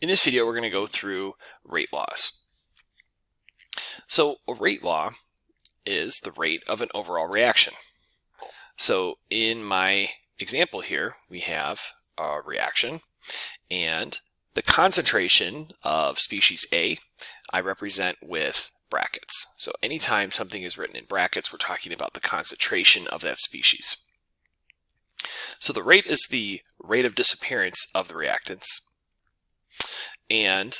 In this video, we're going to go through rate laws. So a rate law is the rate of an overall reaction. So in my example here, we have a reaction, and the concentration of species A, I represent with brackets. So anytime something is written in brackets, we're talking about the concentration of that species. So the rate is the rate of disappearance of the reactants. And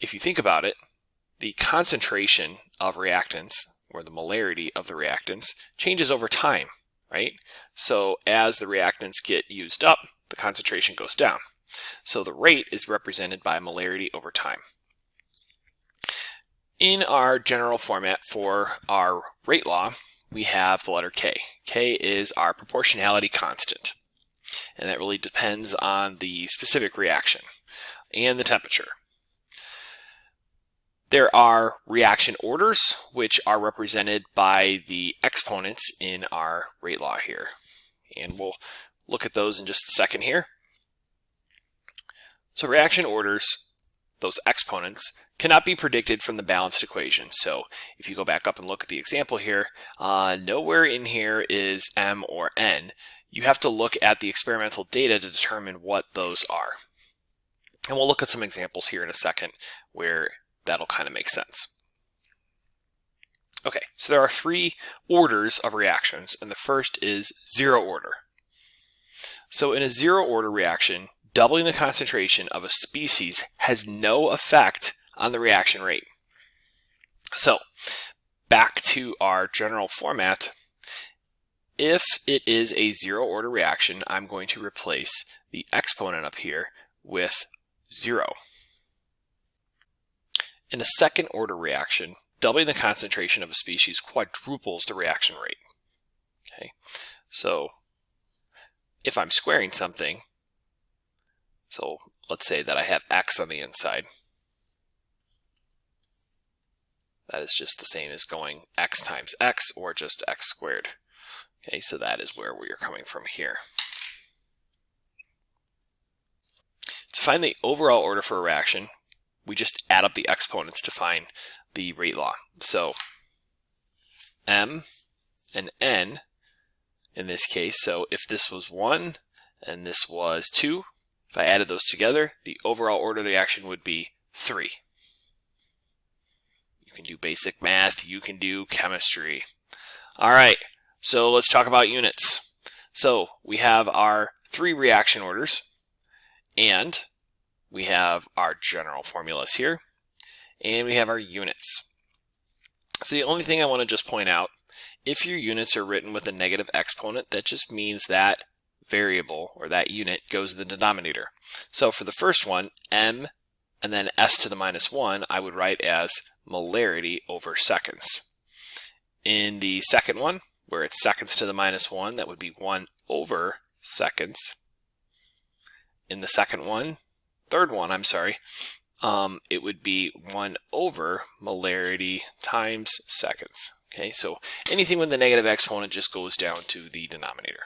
if you think about it, the concentration of reactants, or the molarity of the reactants, changes over time, right? So as the reactants get used up, the concentration goes down. So the rate is represented by molarity over time. In our general format for our rate law, we have the letter K. K is our proportionality constant, and that really depends on the specific reaction and the temperature. There are reaction orders, which are represented by the exponents in our rate law here. And we'll look at those in just a second here. So reaction orders, those exponents, cannot be predicted from the balanced equation. So if you go back up and look at the example here, nowhere in here is M or N. You have to look at the experimental data to determine what those are. And we'll look at some examples here in a second where that'll kind of make sense. Okay, so there are three orders of reactions, and the first is zero order. So in a zero order reaction, doubling the concentration of a species has no effect on the reaction rate. So back to our general format, if it is a zero order reaction, I'm going to replace the exponent up here with 0. In a second order reaction, doubling the concentration of a species quadruples the reaction rate. Okay, so if I'm squaring something, so let's say that I have x on the inside, that is just the same as going x times x, or just x squared. Okay, so that is where we are coming from here. To find the overall order for a reaction, we just add up the exponents to find the rate law. So M and N in this case, so if this was 1 and this was 2, if I added those together, the overall order of the reaction would be 3. You can do basic math, you can do chemistry. All right, so let's talk about units. So we have our 3 reaction orders, and we have our general formulas here, and we have our units. So the only thing I want to just point out, if your units are written with a negative exponent, that just means that variable, or that unit, goes in the denominator. So for the first one, M and then s to the minus 1, I would write as molarity over seconds. In the second one, where it's seconds to the minus 1, that would be 1 over seconds. In the third one, it would be 1 over molarity times seconds. Okay, so anything with the negative exponent just goes down to the denominator.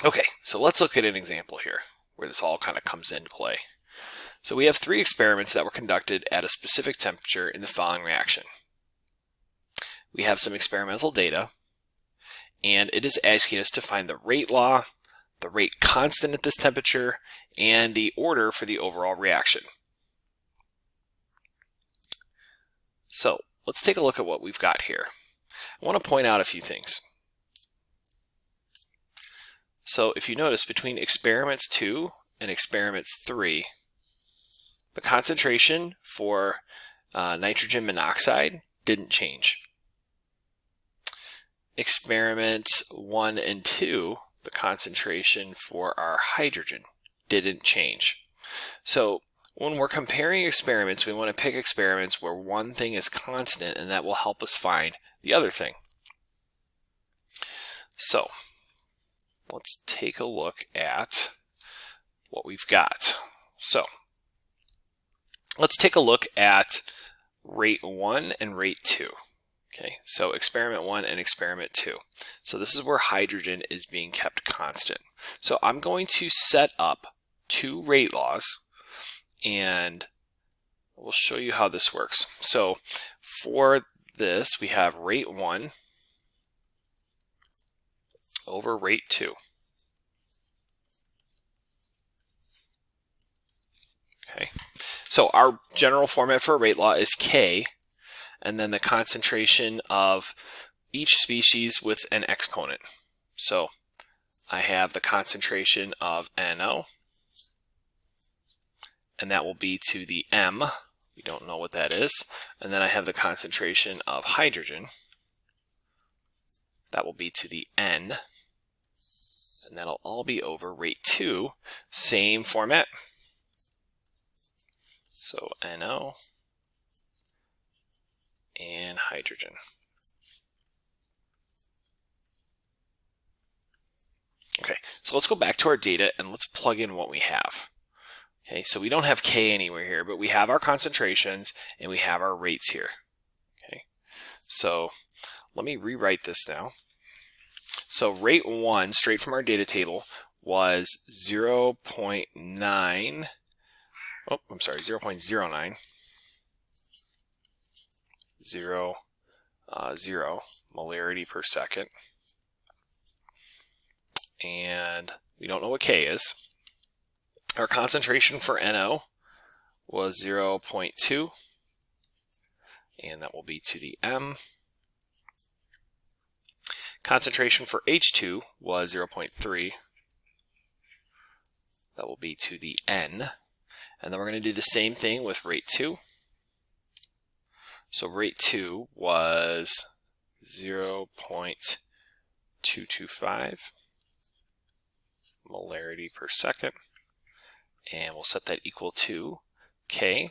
Okay, so let's look at an example here where this all kind of comes into play. So we have 3 experiments that were conducted at a specific temperature in the following reaction. We have some experimental data, and it is asking us to find the rate law, the rate constant at this temperature, and the order for the overall reaction. So let's take a look at what we've got here. I want to point out a few things. So if you notice, between experiments 2 and experiments 3, the concentration for nitrogen monoxide didn't change. Experiments 1 and 2, the concentration for our hydrogen didn't change. So when we're comparing experiments, we want to pick experiments where one thing is constant, and that will help us find the other thing. So let's take a look at what we've got. So let's take a look at rate 1 and rate 2. Okay, so experiment 1 and experiment 2. So this is where hydrogen is being kept constant. So I'm going to set up two rate laws, and we'll show you how this works. So for this, we have rate 1 over rate 2. Okay, so our general format for a rate law is K, and then the concentration of each species with an exponent. So I have the concentration of NO, and that will be to the M. We don't know what that is. And then I have the concentration of hydrogen. That will be to the N. And that'll all be over rate 2. Same format. So NO and hydrogen. Okay, so let's go back to our data and let's plug in what we have. Okay, so we don't have K anywhere here, but we have our concentrations and we have our rates here. Okay, so let me rewrite this now. So rate 1, straight from our data table, was 0.9. Oh, I'm sorry, 0.09. 0 molarity per second. And we don't know what K is. Our concentration for NO was 0.2, and that will be to the M. Concentration for H2 was 0.3. That will be to the N. And then we're going to do the same thing with rate 2. So rate 2 was 0.225 molarity per second. And we'll set that equal to K.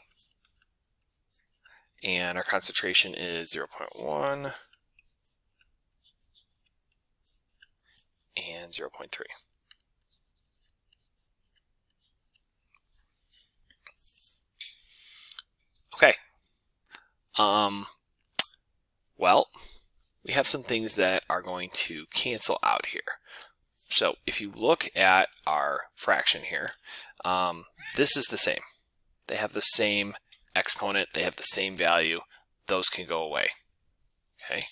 And our concentration is 0.1 and 0.3. Okay. Well, we have some things that are going to cancel out here. So if you look at our fraction here, this is the same. They have the same exponent. They have the same value. Those can go away. Okay.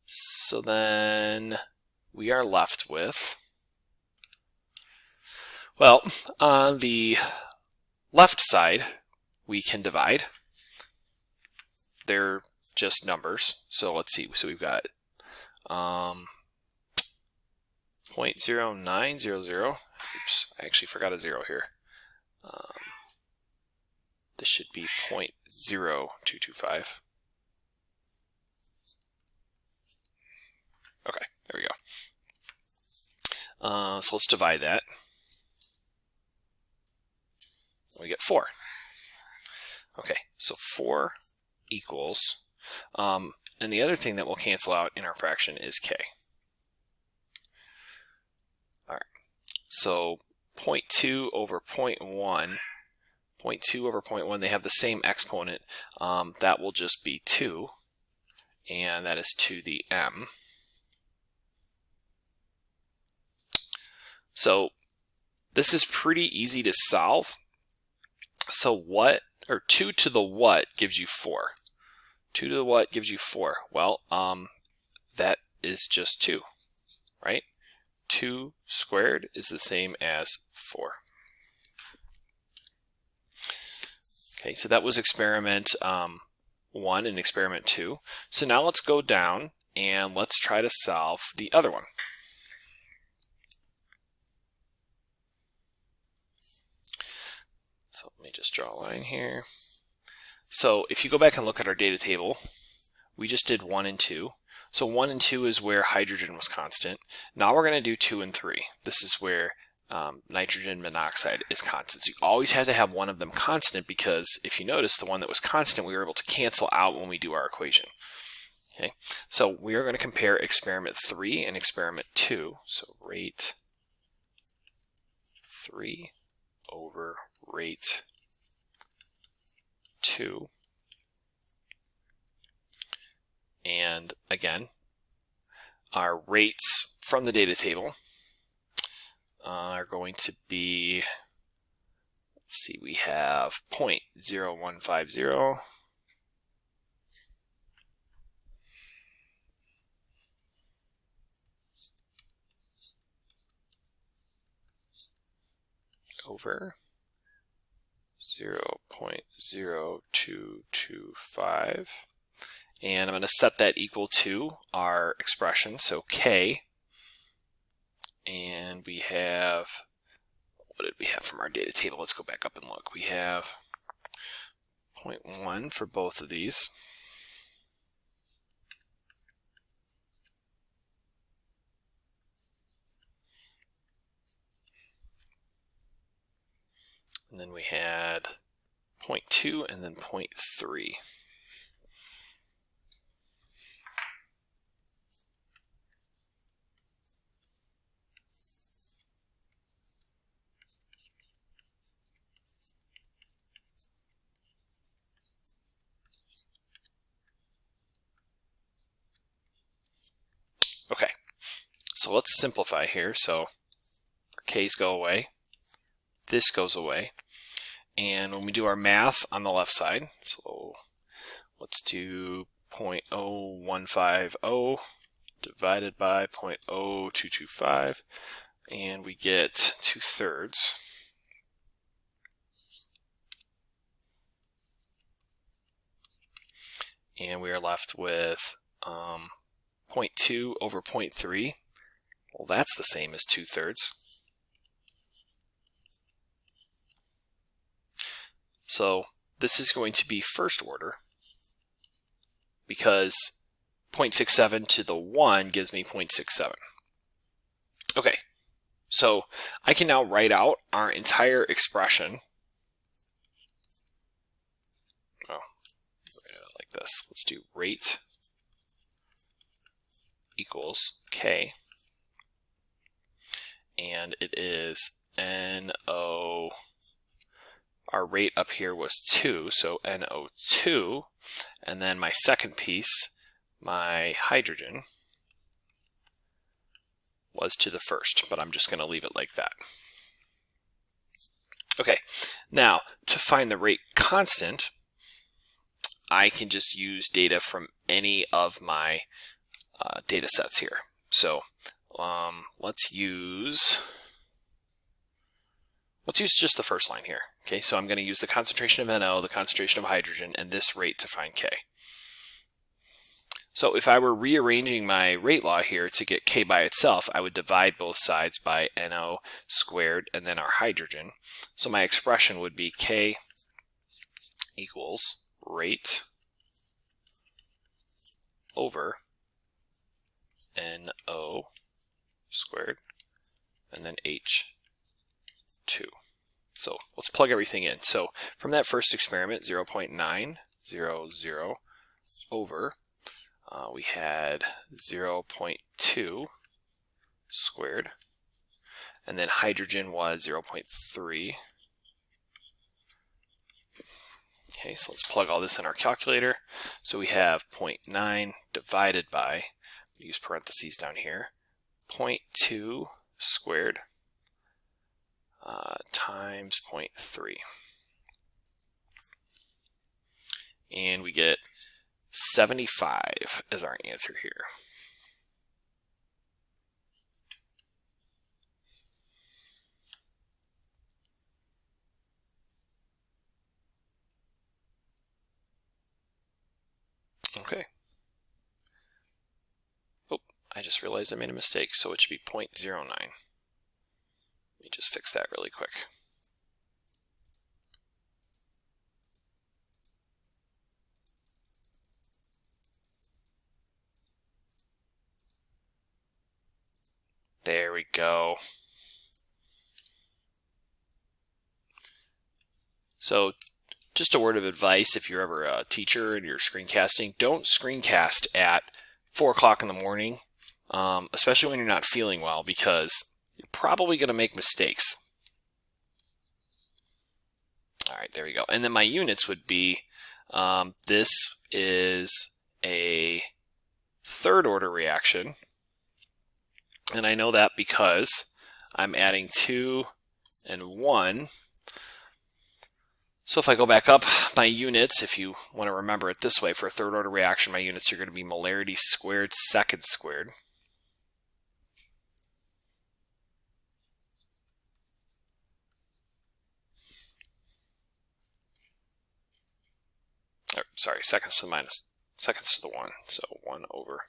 So then we are left with, well, on the left side, we can divide. They're just numbers. So let's see. So we've got 0.0900. Oops, I actually forgot a 0 here. This should be 0.0225. Okay, there we go. So let's divide that. We get 4. Okay, so 4 equals, and the other thing that will cancel out in our fraction is K. All right, so 0.2 over 0.1, 0.2 over 0.1, they have the same exponent. That will just be 2, and that is to the M. So this is pretty easy to solve. So what, or 2 to the what gives you 4? 2 to the what gives you 4? Well, that is just 2, right? 2 squared is the same as 4. Okay, so that was experiment 1 and experiment 2. So now let's go down and let's try to solve the other one. So let me just draw a line here. So if you go back and look at our data table, we just did 1 and 2. So 1 and 2 is where hydrogen was constant. Now we're going to do 2 and 3. This is where nitrogen monoxide is constant. So you always have to have one of them constant, because if you notice, the one that was constant we were able to cancel out when we do our equation. Okay, so we are going to compare experiment 3 and experiment 2. So rate 3 over rate 2. And again, our rates from the data table, are going to be, let's see, we have 0.0150 over 0.0225, and I'm going to set that equal to our expression, so k, and we have, what did we have from our data table? Let's go back up and look. We have 0.1 for both of these. And then we had 0.2 and then 0.3. Okay, so let's simplify here. So k's go away, this goes away, and when we do our math on the left side, so let's do 0.0150 divided by 0.0225, and we get 2/3. And we are left with 0.2 over 0.3. Well, that's the same as 2/3. So this is going to be first order, because 0.67 to the 1 gives me 0.67. Okay, so I can now write out our entire expression. Oh, like this. Let's do rate equals k, and it is NO. Our rate up here was 2, so NO2, and then my second piece, my hydrogen, was to the first, but I'm just going to leave it like that. Okay, now to find the rate constant, I can just use data from any of my data sets here. So let's use just the first line here. Okay, so I'm going to use the concentration of NO, the concentration of hydrogen, and this rate to find K. So if I were rearranging my rate law here to get K by itself, I would divide both sides by NO squared and then our hydrogen. So my expression would be K equals rate over NO squared and then H2. So let's plug everything in. So from that first experiment, 0.900 over, we had 0.2 squared, and then hydrogen was 0.3. Okay, so let's plug all this in our calculator. So we have 0.9 divided by, use parentheses down here, 0.2 squared times 0.3. And we get 75 as our answer here. Okay. Oh, I just realized I made a mistake, so it should be 0.09. Let me just fix that really quick. There we go. So just a word of advice, if you're ever a teacher and you're screencasting, don't screencast at 4 o'clock in the morning, especially when you're not feeling well, because you're probably going to make mistakes. All right, there we go. And then my units would be, this is a third order reaction. And I know that because I'm adding 2 and 1. So if I go back up, my units, if you want to remember it this way, for a third order reaction, my units are going to be molarity squared seconds squared. Or, sorry, seconds to the 1. So 1 over,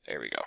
there we go.